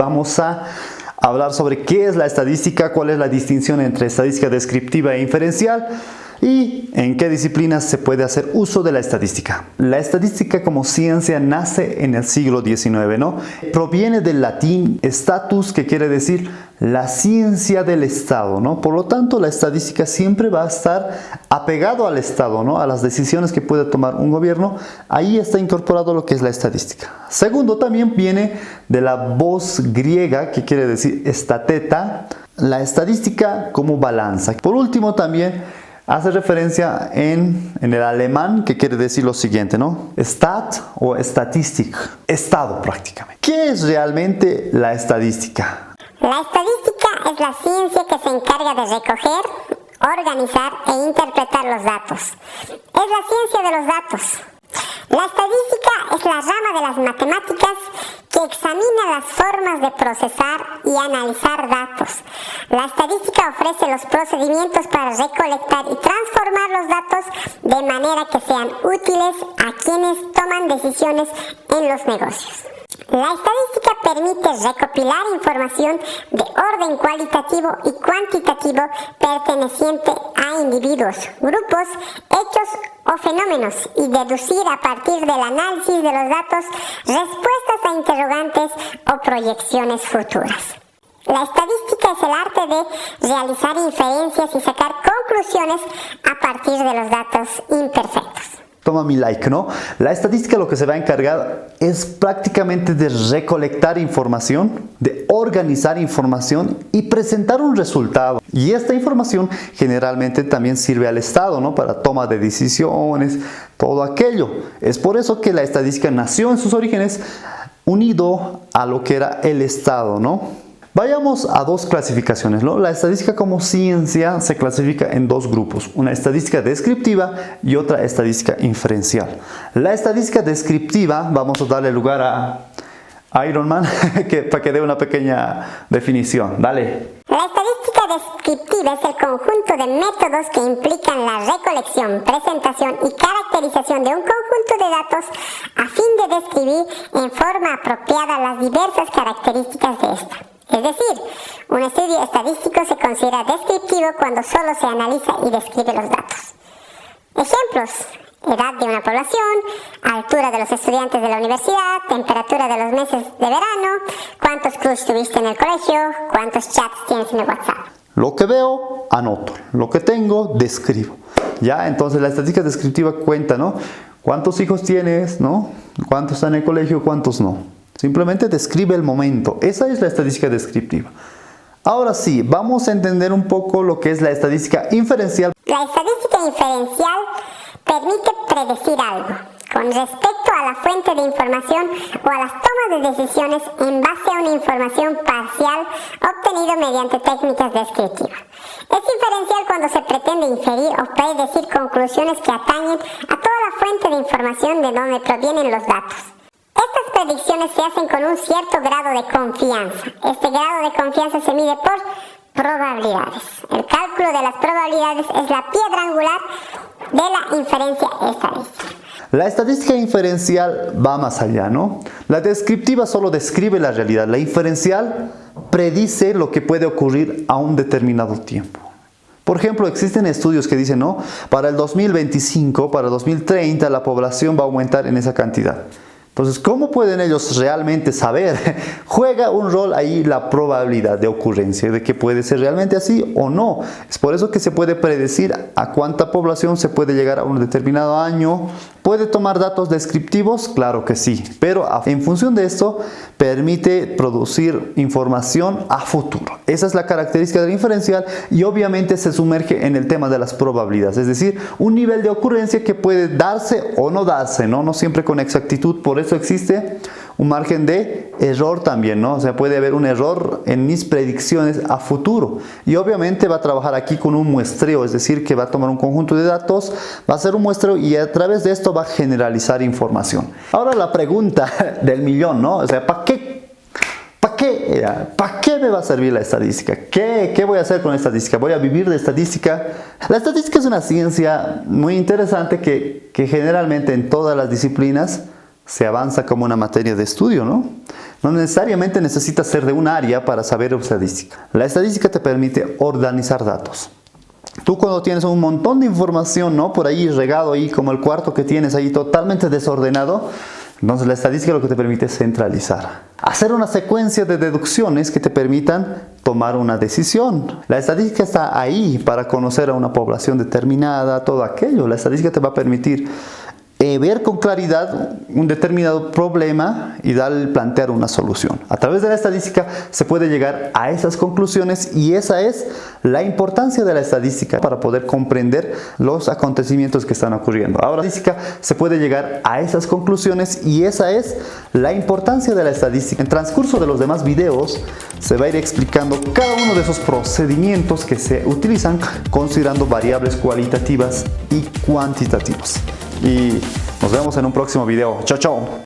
Vamos a hablar sobre qué es la estadística, cuál es la distinción entre estadística descriptiva e inferencial y en qué disciplinas se puede hacer uso de la estadística. La estadística como ciencia nace en el siglo XIX, ¿no? Proviene del latín status, que quiere decir la ciencia del Estado, ¿no? Por lo tanto, la estadística siempre va a estar apegado al Estado, ¿no? A las decisiones que puede tomar un gobierno. Ahí está incorporado lo que es la estadística. Segundo, también viene de la voz griega, que quiere decir estateta, la estadística como balanza. Por último, también hace referencia en el alemán, que quiere decir lo siguiente, ¿no? Stat o Statistik, estado prácticamente. ¿Qué es realmente la estadística? La estadística es la ciencia que se encarga de recoger, organizar e interpretar los datos. Es la ciencia de los datos. La estadística es la rama de las matemáticas que examina las formas de procesar y analizar datos. La estadística ofrece los procedimientos para recolectar y transformar los datos de manera que sean útiles a quienes toman decisiones en los negocios. La estadística permite recopilar información de orden cualitativo y cuantitativo perteneciente a individuos, grupos, hechos o fenómenos y deducir a partir del análisis de los datos respuestas a interrogantes o proyecciones futuras. La estadística es el arte de realizar inferencias y sacar conclusiones a partir de los datos imperfectos. Toma mi like, ¿no? La estadística lo que se va a encargar es prácticamente de recolectar información, de organizar información y presentar un resultado. Y esta información generalmente también sirve al Estado, ¿no? Para toma de decisiones, todo aquello. Es por eso que la estadística nació en sus orígenes unido a lo que era el Estado, ¿no? Vayamos a dos clasificaciones, ¿no? La estadística como ciencia se clasifica en dos grupos, una estadística descriptiva y otra estadística inferencial. La estadística descriptiva, vamos a darle lugar a Iron Man para que dé una pequeña definición. Dale. La estadística descriptiva es el conjunto de métodos que implican la recolección, presentación y caracterización de un conjunto de datos a fin de describir en forma apropiada las diversas características de esta. Es decir, un estudio estadístico se considera descriptivo cuando solo se analiza y describe los datos. Ejemplos: edad de una población, altura de los estudiantes de la universidad, temperatura de los meses de verano, cuántos crush tuviste en el colegio, cuántos chats tienes en el WhatsApp. Lo que veo, anoto. Lo que tengo, describo. Ya, entonces la estadística descriptiva cuenta, ¿no? ¿Cuántos hijos tienes, no? ¿Cuántos están en el colegio, cuántos no? Simplemente describe el momento. Esa es la estadística descriptiva. Ahora sí, vamos a entender un poco lo que es la estadística inferencial. La estadística inferencial permite predecir algo con respecto a la fuente de información o a las tomas de decisiones en base a una información parcial obtenida mediante técnicas descriptivas. Es inferencial cuando se pretende inferir o predecir conclusiones que atañen a toda la fuente de información de donde provienen los datos. Estas predicciones se hacen con un cierto grado de confianza. Este grado de confianza se mide por probabilidades. El cálculo de las probabilidades es la piedra angular de la inferencia estadística. La estadística inferencial va más allá, ¿no? La descriptiva solo describe la realidad. La inferencial predice lo que puede ocurrir a un determinado tiempo. Por ejemplo, existen estudios que dicen, ¿no? Para el 2025, para el 2030, la población va a aumentar en esa cantidad. Entonces, ¿cómo pueden ellos realmente saber? Juega un rol ahí la probabilidad de ocurrencia, de que puede ser realmente así o no. Es por eso que se puede predecir a cuánta población se puede llegar a un determinado año. ¿Puede tomar datos descriptivos? Claro que sí, pero en función de esto permite producir información a futuro. Esa es la característica del inferencial y obviamente se sumerge en el tema de las probabilidades, es decir, un nivel de ocurrencia que puede darse o no darse, ¿no? No siempre con exactitud, por eso existe un margen de error también, ¿no? O sea, puede haber un error en mis predicciones a futuro. Y obviamente va a trabajar aquí con un muestreo, es decir, que va a tomar un conjunto de datos, va a hacer un muestreo y a través de esto va a generalizar información. Ahora la pregunta del millón, ¿no? O sea, ¿para qué me va a servir la estadística? ¿Qué voy a hacer con la estadística? ¿Voy a vivir de estadística? La estadística es una ciencia muy interesante que generalmente en todas las disciplinas se avanza como una materia de estudio, ¿no? No necesariamente necesitas ser de un área para saber estadística. La estadística te permite organizar datos. Tú cuando tienes un montón de información, ¿no? Por ahí regado ahí, como el cuarto que tienes ahí totalmente desordenado, entonces la estadística lo que te permite es centralizar. Hacer una secuencia de deducciones que te permitan tomar una decisión. La estadística está ahí para conocer a una población determinada, todo aquello. La estadística te va a permitir ver con claridad un determinado problema y plantear una solución. A través de la estadística se puede llegar a esas conclusiones y esa es la importancia de la estadística para poder comprender los acontecimientos que están ocurriendo. Ahora, la estadística se puede llegar a esas conclusiones y esa es la importancia de la estadística. En el transcurso de los demás videos se va a ir explicando cada uno de esos procedimientos que se utilizan considerando variables cualitativas y cuantitativas. Y nos vemos en un próximo video. Chao, chao.